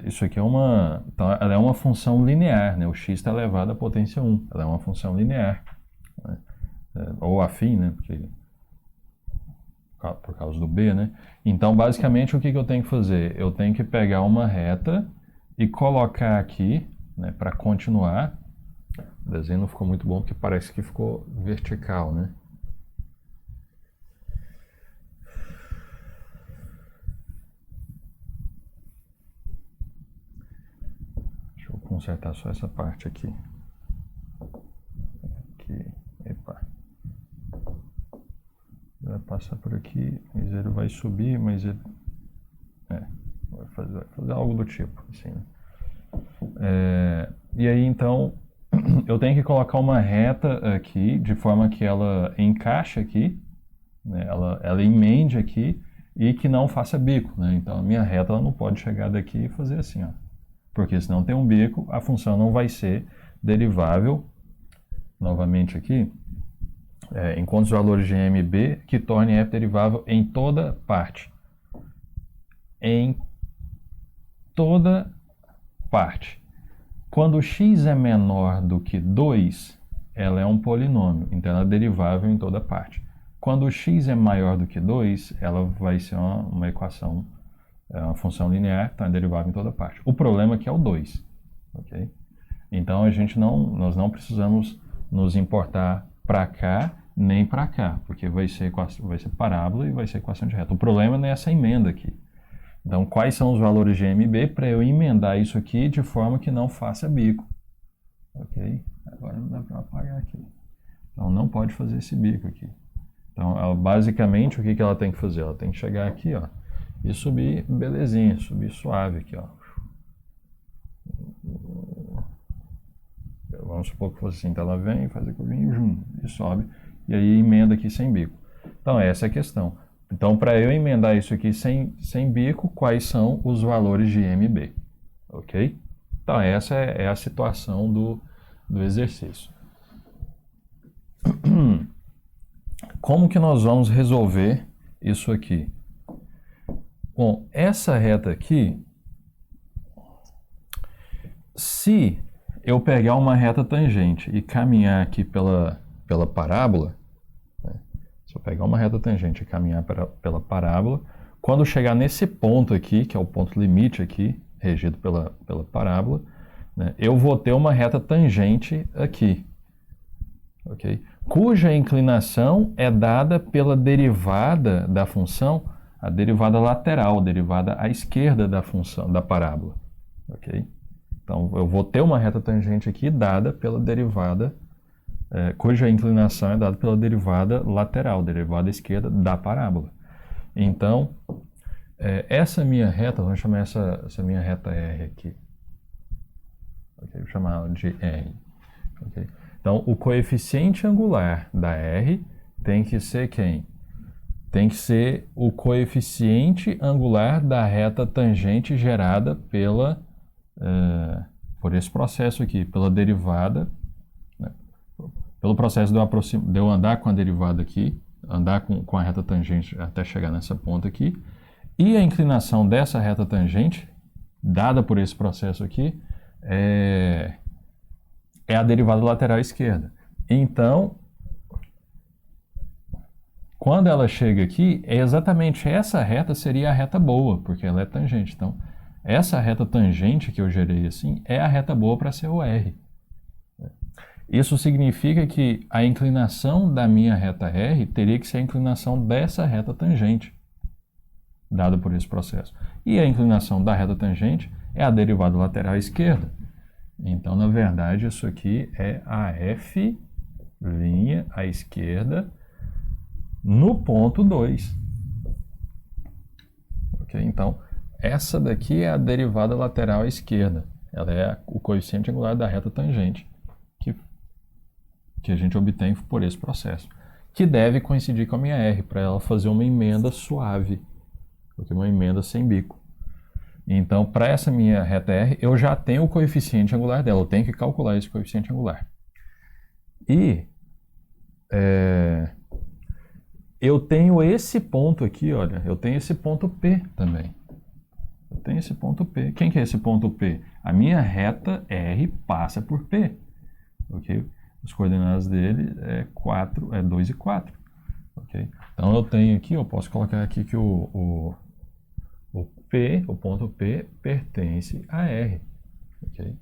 Isso aqui então, ela é uma função linear, né? O x está elevado à potência 1, ela é uma função linear, né? Ou afim, né? Por causa do b, né? Então, basicamente, o que eu tenho que fazer? Eu tenho que pegar uma reta e colocar aqui, né, para continuar. O desenho não ficou muito bom porque parece que ficou vertical, né? Deixa eu consertar só essa parte aqui. Epa. Vai passar por aqui, mas ele vai subir, mas ele... vai fazer algo do tipo, assim, né? E aí, então, eu tenho que colocar uma reta aqui, de forma que ela encaixe aqui, né? Ela emende aqui e que não faça bico, né? Então, a minha reta ela não pode chegar daqui e fazer assim, ó. Porque se não tem um bico, a função não vai ser derivável, novamente aqui, enquanto os valores de m e b que tornem f derivável em toda parte. Em toda parte. Quando x é menor do que 2, ela é um polinômio, então ela é derivável em toda parte. quando x é maior do que 2, ela vai ser uma equação, uma função linear, está derivada em toda parte. O problema é que é o 2, ok? Então nós não precisamos nos importar para cá nem para cá, porque vai ser parábola e vai ser equação de reta. O problema é nessa emenda aqui. Então, quais são os valores de MB para eu emendar isso aqui de forma que não faça bico? Ok? Agora não dá para apagar aqui. Então, não pode fazer esse bico aqui. Então, basicamente, o que ela tem que fazer? Ela tem que chegar aqui, ó, e subir belezinha, subir suave aqui, ó. Vamos supor que fosse assim, então ela vem, faz a curvinha e sobe, e aí emenda aqui sem bico. Então, essa é a questão. Então, para eu emendar isso aqui sem bico, quais são os valores de MB? Ok? Então, essa é a situação do exercício. Como que nós vamos resolver isso aqui? Bom, essa reta aqui, se eu pegar uma reta tangente e caminhar aqui pela parábola, né? Se eu pegar uma reta tangente e caminhar pela parábola, quando chegar nesse ponto aqui, que é o ponto limite aqui, regido pela parábola, né, eu vou ter uma reta tangente aqui, ok? Cuja inclinação é dada pela derivada da função, a derivada lateral, a derivada à esquerda da função da parábola, ok? Então, eu vou ter uma reta tangente aqui dada pela derivada, cuja inclinação é dada pela derivada lateral, derivada esquerda da parábola. Então, essa minha reta, vamos chamar essa minha reta R aqui. Okay, vou chamar ela de R. Okay. Então, o coeficiente angular da R tem que ser quem? Tem que ser o coeficiente angular da reta tangente gerada por esse processo aqui, pela derivada, né? Pelo processo de eu andar com a derivada aqui, andar com a reta tangente até chegar nessa ponta aqui, e a inclinação dessa reta tangente, dada por esse processo aqui, é a derivada lateral esquerda. Então, quando ela chega aqui, exatamente essa reta seria a reta boa, porque ela é tangente. Então, essa reta tangente que eu gerei assim é a reta boa para ser o R. Isso significa que a inclinação da minha reta R teria que ser a inclinação dessa reta tangente, dada por esse processo. E a inclinação da reta tangente é a derivada lateral esquerda. Então, na verdade, isso aqui é a F' à esquerda no ponto 2. Ok? Então, essa daqui é a derivada lateral à esquerda. Ela é o coeficiente angular da reta tangente que a gente obtém por esse processo, que deve coincidir com a minha R, para ela fazer uma emenda suave, porque uma emenda sem bico. Então, para essa minha reta R, eu já tenho o coeficiente angular dela, eu tenho que calcular esse coeficiente angular. E eu tenho esse ponto aqui, olha, eu tenho esse ponto P também. Eu tenho esse ponto P. Quem que é esse ponto P? A minha reta R passa por P, ok? As coordenadas dele é 2 e 4, ok? Então eu tenho aqui, eu posso colocar aqui que o P, o ponto P, pertence a R, ok?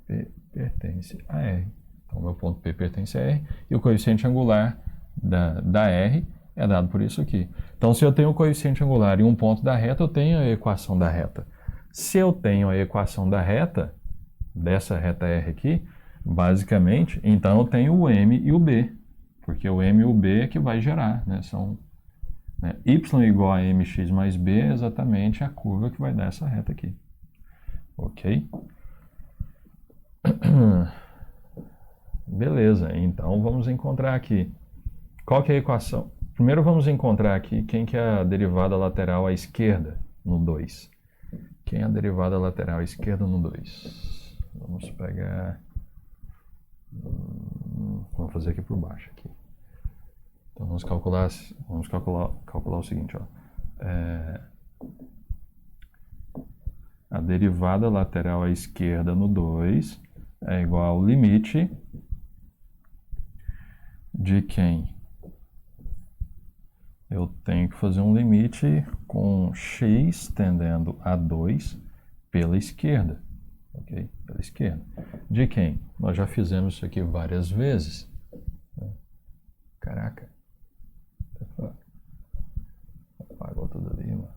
P pertence a R. Então o meu ponto P pertence a R e o coeficiente angular da R é dado por isso aqui. Então, se eu tenho o coeficiente angular e um ponto da reta, eu tenho a equação da reta. Se eu tenho a equação da reta, dessa reta R aqui, basicamente, então eu tenho o M e o B, porque o M e o B é que vai gerar, né? São, né? Y igual a mx mais b é exatamente a curva que vai dar essa reta aqui. Ok? Beleza, então vamos encontrar aqui. Qual que é a equação? Primeiro vamos encontrar aqui quem que é a derivada lateral à esquerda no 2. Quem é a derivada lateral à esquerda no 2? Vamos pegar... Vamos fazer aqui por baixo. Aqui. Então vamos calcular o seguinte. Ó. A derivada lateral à esquerda no 2 é igual ao limite de quem? eu tenho que fazer um limite com x tendendo a 2 pela esquerda. Ok? Pela esquerda. De quem? Nós já fizemos isso aqui várias vezes. Caraca. Apagou tudo ali, mano.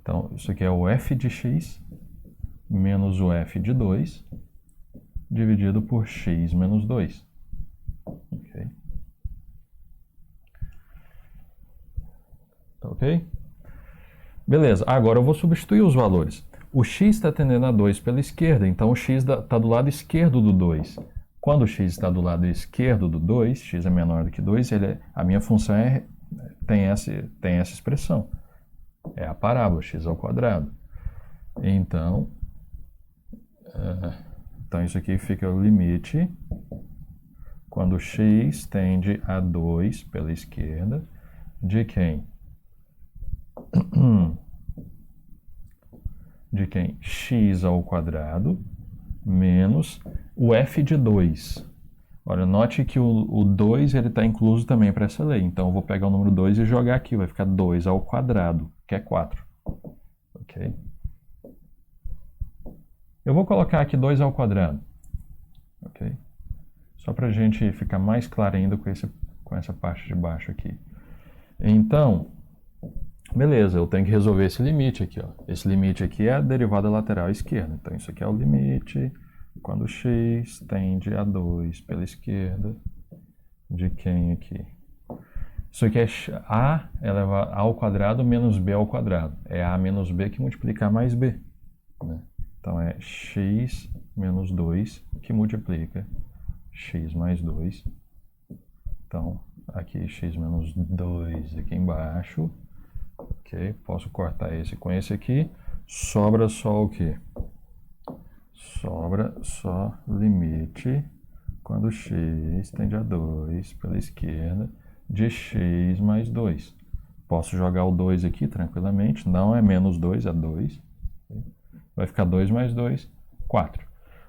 Então, isso aqui é o f de x menos o f de 2 dividido por x menos 2. Ok? Tá ok? Beleza, agora eu vou substituir os valores. O x está tendendo a 2 pela esquerda, então o x está do lado esquerdo do 2. Quando o x está do lado esquerdo do 2, x é menor do que 2, a minha função tem essa expressão. É a parábola, x ao quadrado. Então isso aqui fica o limite quando x tende a 2 pela esquerda de quem? De quem? X ao quadrado menos o f de 2. Olha, note que o 2 está incluso também para essa lei. Então, eu vou pegar o número 2 e jogar aqui. Vai ficar 2 ao quadrado, que é 4. Ok? Eu vou colocar aqui 2 ao quadrado. Ok? Só para a gente ficar mais claro ainda com essa parte de baixo aqui. Então, beleza, eu tenho que resolver esse limite aqui. Ó. Esse limite aqui é a derivada lateral esquerda. Então, isso aqui é o limite quando x tende a 2 pela esquerda de quem aqui? Isso aqui é a elevado ao quadrado menos b ao quadrado. É a menos b que multiplica a mais b. Né? Então, é x menos 2 que multiplica x mais 2. Então, aqui x menos 2 aqui embaixo. Ok, posso cortar esse com esse aqui. Sobra só o quê? Sobra só limite quando x tende a 2 pela esquerda de x mais 2. Posso jogar o 2 aqui tranquilamente. Não é menos 2, é 2. Vai ficar 2 mais 2, 4.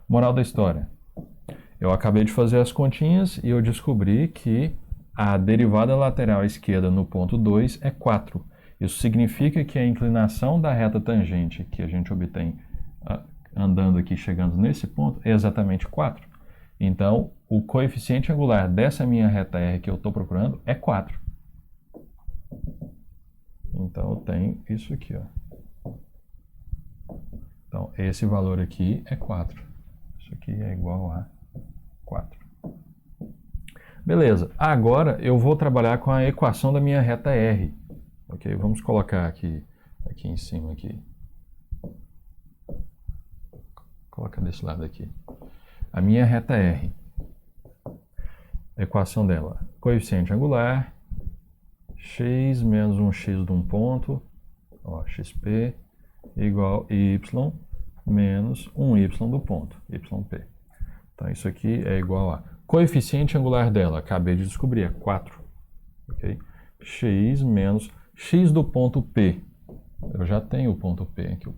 Moral da história. Eu acabei de fazer as continhas e eu descobri que a derivada lateral esquerda no ponto 2 é 4. Isso significa que a inclinação da reta tangente que a gente obtém andando aqui, chegando nesse ponto, é exatamente 4. Então, o coeficiente angular dessa minha reta R que eu estou procurando é 4. Então, eu tenho isso aqui. Ó. Então, esse valor aqui é 4. Isso aqui é igual a 4. Beleza. Agora, eu vou trabalhar com a equação da minha reta R. Ok? Vamos colocar aqui em cima. Aqui. Coloca desse lado aqui. A minha reta R. A equação dela. Coeficiente angular. X menos um x de um ponto. Ó, xp igual a y menos um y do ponto. Yp. Então, isso aqui é igual a... Coeficiente angular dela, acabei de descobrir, é 4. Ok? X menos... X do ponto P. Eu já tenho o ponto P aqui.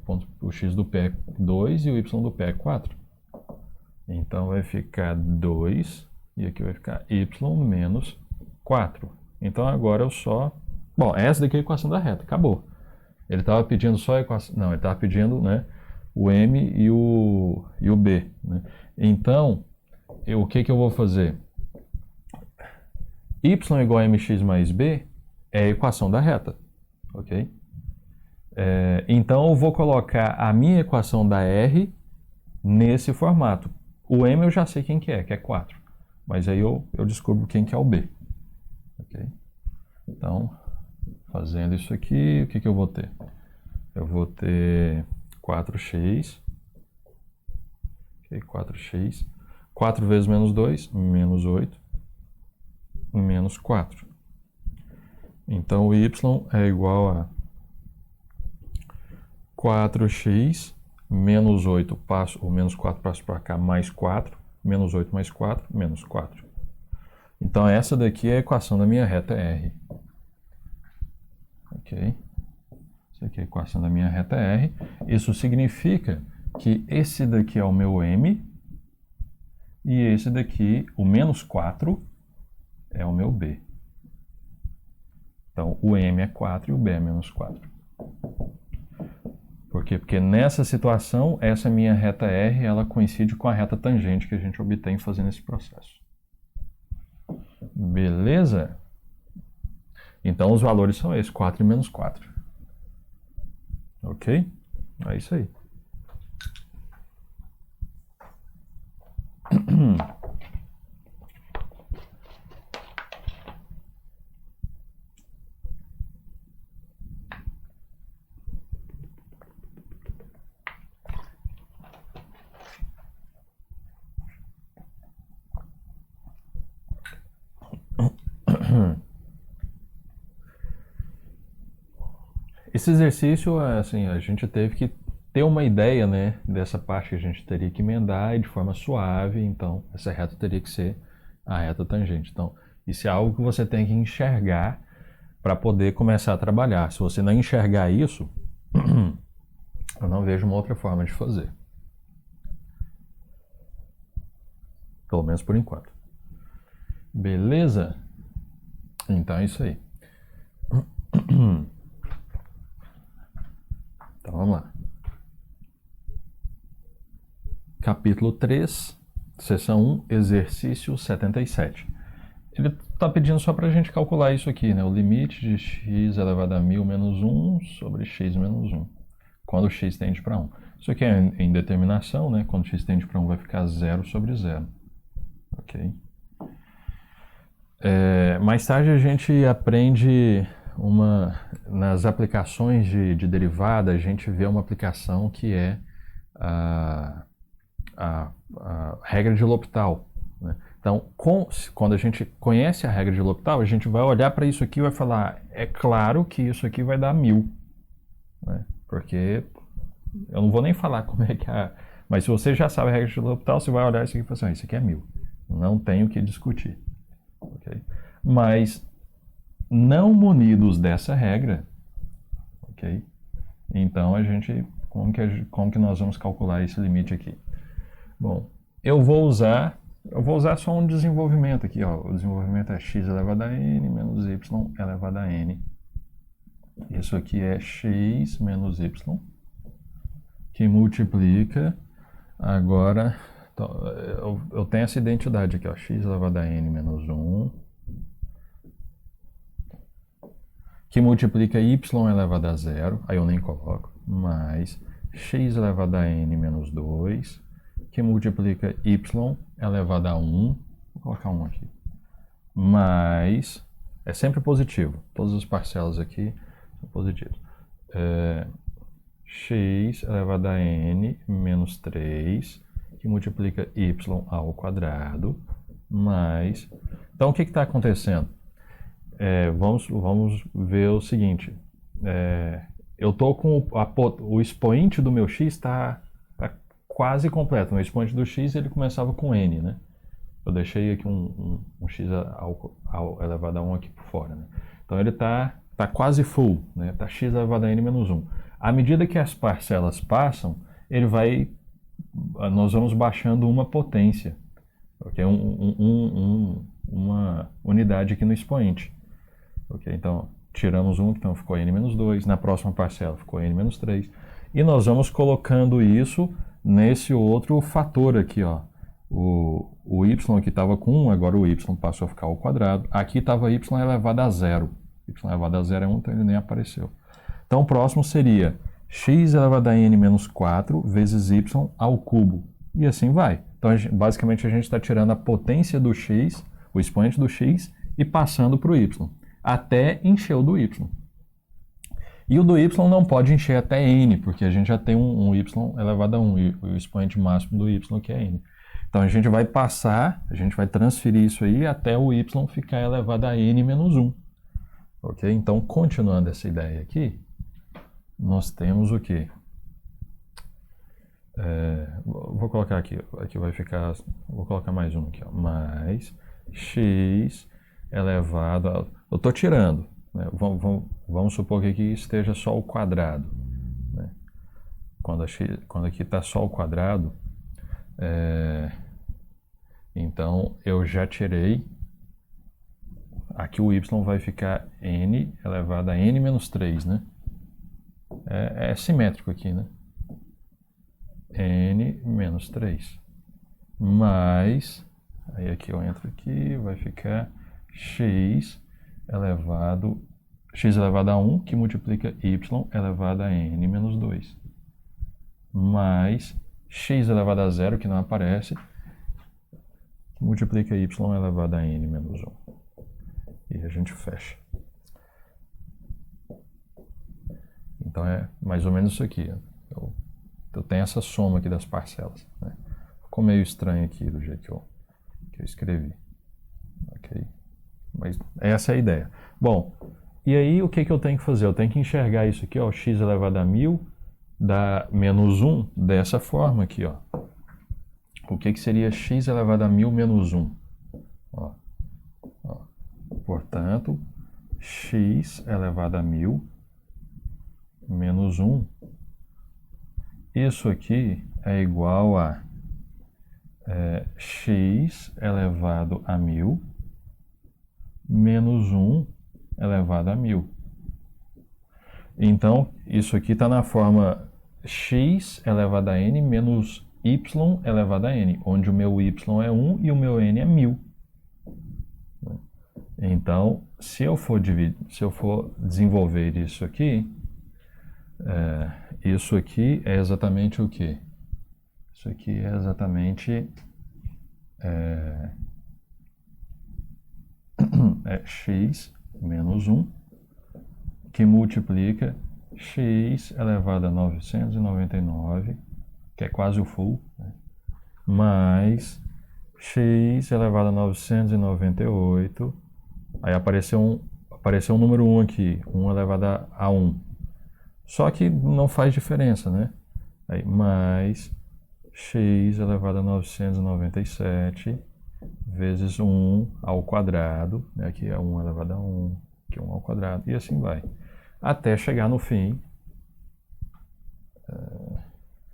O x do P é 2 e o y do P é 4. Então, vai ficar 2 e aqui vai ficar y menos 4. Então, agora eu só... Bom, essa daqui é a equação da reta. Acabou. Ele estava pedindo só a equação... Não, ele estava pedindo, né, o M e o B. Né? Então, o que eu vou fazer? Y igual a mx mais b é a equação da reta. Ok? Então, eu vou colocar a minha equação da R nesse formato. O M eu já sei quem que é 4. Mas aí eu descubro quem que é o B. Ok? Então, fazendo isso aqui, o que eu vou ter? Eu vou ter 4x. Okay, 4x. 4 vezes menos 2, menos 8. Menos 4. Então, o y é igual a 4x menos 8, o menos 4 passa para cá, mais 4. Menos 8 mais 4, menos 4. Então, essa daqui é a equação da minha reta R. Ok? Essa aqui é a equação da minha reta R. Isso significa que esse daqui é o meu M e esse daqui, o menos 4, é o meu B. Então, o m é 4 e o b é menos 4. Por quê? Porque nessa situação, essa minha reta R, ela coincide com a reta tangente que a gente obtém fazendo esse processo. Beleza? Então, os valores são esses, 4 e menos 4. Ok? É isso aí. Esse exercício, assim, a gente teve que ter uma ideia, né, dessa parte que a gente teria que emendar e de forma suave, então essa reta teria que ser a reta tangente. Então, isso é algo que você tem que enxergar para poder começar a trabalhar. Se você não enxergar isso, eu não vejo uma outra forma de fazer. Pelo menos por enquanto. Beleza? Então é isso aí. Então vamos lá. Capítulo 3, seção 1, exercício 77. Ele está pedindo só para a gente calcular isso aqui, né? O limite de x elevado a 1000 menos 1 sobre x menos 1, quando x tende para 1. Isso aqui é indeterminação, né? Quando x tende para 1 vai ficar 0 sobre 0. Ok? Mais tarde a gente aprende nas aplicações de derivada, a gente vê uma aplicação que é a regra de L'Hopital, né? Então, quando a gente conhece a regra de L'Hopital, a gente vai olhar para isso aqui e vai falar, é claro que isso aqui vai dar 1000, né? Porque eu não vou nem falar como é que mas se você já sabe a regra de L'Hopital, você vai olhar isso aqui e falar assim, isso aqui é 1000. Não tenho o que discutir. Okay? Mas não munidos dessa regra, ok? Então como que nós vamos calcular esse limite aqui? Bom, eu vou usar só um desenvolvimento aqui, ó. O desenvolvimento é x elevado a n menos y elevado a n. Isso aqui é x menos y, que multiplica, agora, então, eu tenho essa identidade aqui, ó, x elevado a n menos 1, que multiplica y elevado a 0, aí eu nem coloco, mais x elevado a n menos 2, que multiplica y elevado a 1, vou colocar 1 aqui, mais, é sempre positivo, todas as parcelas aqui são positivas, x elevado a n menos 3, que multiplica y ao quadrado, mais, então o que está acontecendo? Vamos ver o seguinte, eu estou com o expoente do meu x está quase completo. O expoente do x ele começava com n, né? Eu deixei aqui um x ao elevado a 1 aqui por fora, né? Então ele está quase full, né? Está x elevado a n menos 1. À medida que as parcelas passam, nós vamos baixando uma potência, okay? Uma unidade aqui no expoente. Okay? Então, tiramos 1, então ficou n menos 2, na próxima parcela ficou n menos 3, e nós vamos colocando isso nesse outro fator aqui, ó. O y aqui estava com 1, agora o y passou a ficar ao quadrado, aqui estava y elevado a 0, y elevado a 0 é 1, então ele nem apareceu. Então, o próximo seria x elevado a n menos 4 vezes y ao cubo, e assim vai. Então, basicamente, a gente está tirando a potência do x, o expoente do x, e passando para o y, até encher o do y. E o do y não pode encher até n, porque a gente já tem um y elevado a 1, e o expoente máximo do y que é n. Então, a gente vai transferir isso aí até o y ficar elevado a n menos 1. Ok? Então, continuando essa ideia aqui, nós temos o quê? Vou colocar aqui vai ficar, vou colocar mais um aqui, ó, mais x elevado a, eu estou tirando, né? Vamos supor que aqui esteja só o quadrado, né? Quando aqui está só o quadrado, então eu já tirei aqui o y vai ficar n elevado a n menos 3, né? É simétrico aqui, né? N menos 3. Mais, aí aqui eu entro aqui, vai ficar x elevado a 1, que multiplica y elevado a n menos 2. Mais x elevado a 0, que não aparece, que multiplica y elevado a n menos 1. E a gente fecha. Então é mais ou menos isso aqui. Eu tenho essa soma aqui das parcelas, né? Ficou meio estranho aqui do jeito que eu escrevi. Ok? Mas essa é a ideia. Bom, e aí o que eu tenho que fazer? Eu tenho que enxergar isso aqui, ó, x elevado a 1000 dá menos 1 dessa forma aqui, ó. O que seria x elevado a 1000 menos 1? Ó. Portanto, x elevado a 1000 menos 1. Isso aqui é igual a x elevado a 1000 menos 1 elevado a 1000. Então, isso aqui está na forma x elevado a n menos y elevado a n, onde o meu y é 1 e o meu n é 1000. Então, se eu for desenvolver isso aqui é exatamente o quê? Isso aqui é exatamente x menos 1, que multiplica x elevado a 999, que é quase o full, né? Mais x elevado a 998, aí apareceu um número 1 aqui, 1 elevado a 1. Só que não faz diferença, né? Aí, mais x elevado a 997 vezes 1 ao quadrado, né? Aqui é 1 elevado a 1, aqui é 1 ao quadrado, e assim vai. Até chegar no fim,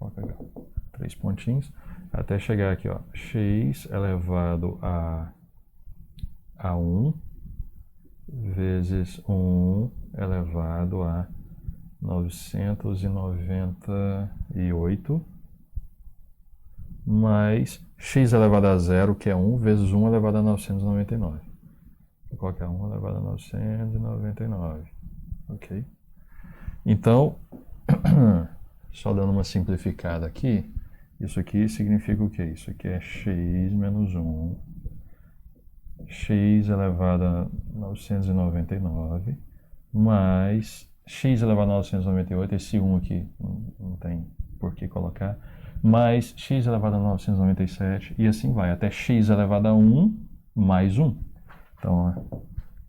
vou pegar 3 pontinhos, até chegar aqui, ó, x elevado a 1 vezes 1 elevado a 998 mais x elevado a 0, que é 1, vezes 1 elevado a 999. Vou colocar 1 elevado a 999. Ok? Então, só dando uma simplificada aqui, isso aqui significa o quê? Isso aqui é x menos 1, x elevado a 999, mais x elevado a 998, esse 1 aqui não tem por que colocar, mais x elevado a 997, e assim vai, até x elevado a 1 mais 1. Então,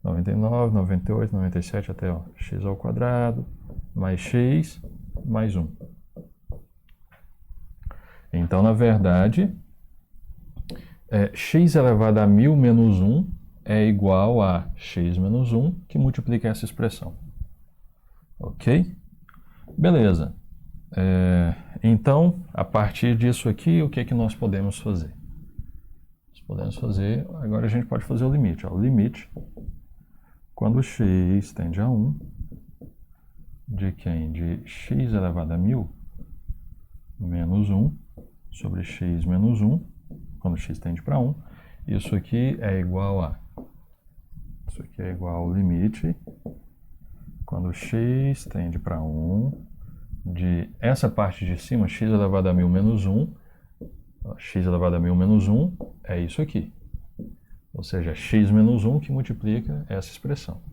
99, 98, 97, até ó, x ao quadrado, mais x, mais 1. Então, na verdade, x elevado a 1000 menos 1 é igual a x menos 1, que multiplica essa expressão. Ok? Beleza. Então, a partir disso aqui, o que é que nós podemos fazer? Nós podemos fazer, agora a gente pode fazer o limite. Ó, o limite, quando x tende a 1, de quem? De x elevado a 1000 menos 1 sobre x menos 1, quando x tende para 1, isso aqui é igual a, isso aqui é igual ao limite, quando x tende para 1, de essa parte de cima, x elevado a 1000 menos 1, x elevado a 1000 menos 1 é isso aqui. Ou seja, x menos 1 que multiplica essa expressão.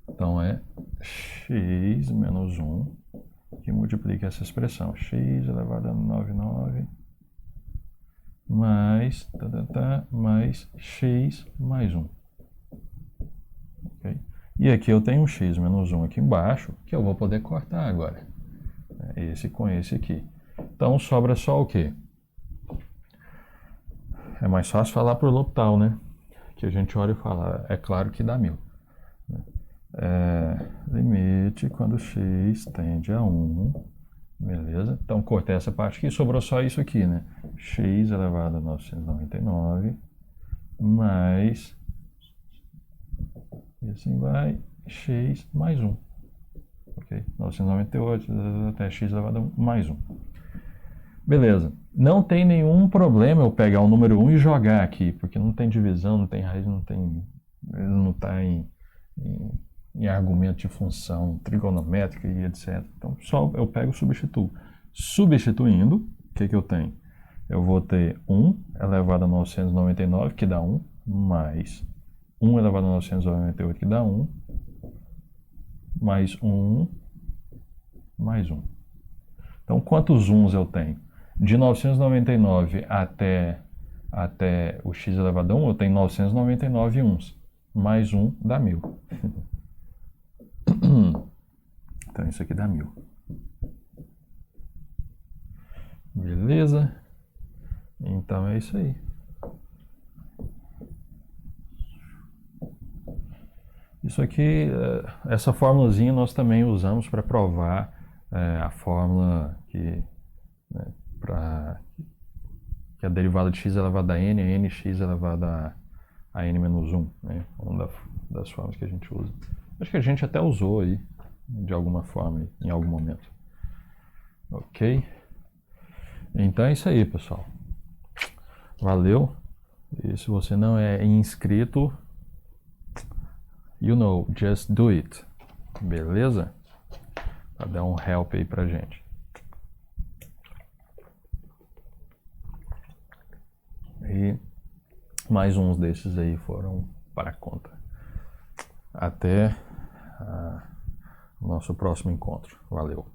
Então, é x menos 1 que multiplica essa expressão. X elevado a 99 mais, mais x mais 1. Okay? E aqui eu tenho um x menos 1 aqui embaixo, que eu vou poder cortar agora. Esse com esse aqui. Então, sobra só o quê? É mais fácil falar por L'Hopital, né? Que a gente olha e fala, é claro que dá 1000. Limite quando x tende a 1, beleza? Então, cortei essa parte aqui, sobrou só isso aqui, né? X elevado a 999 mais E assim vai, x mais 1. Ok? 998 até x elevado a 1 mais 1. Beleza. Não tem nenhum problema eu pegar o número 1 e jogar aqui, porque não tem divisão, não tem raiz, não está em argumento de função trigonométrica e etc. Então, só eu pego e substituo. Substituindo, o que eu tenho? Eu vou ter 1 elevado a 999, que dá 1, mais 1 elevado a 998, que dá 1, mais 1, mais 1. Então, quantos 1s eu tenho? De 999 até o x elevado a 1, eu tenho 999 1s. Mais 1 dá 1000. Então, isso aqui dá 1000. Beleza? Então, é isso aí. Isso aqui, essa formulazinha nós também usamos para provar a fórmula que a derivada de x elevado a n é nx elevado a n menos 1, né? Uma das formas que a gente usa. Acho que a gente até usou aí, de alguma forma, em algum momento. Ok? Então é isso aí, pessoal. Valeu. E se você não é inscrito, you know, just do it. Beleza? Pra dar um help aí pra gente. E mais uns desses aí foram para a conta. Até o nosso próximo encontro. Valeu.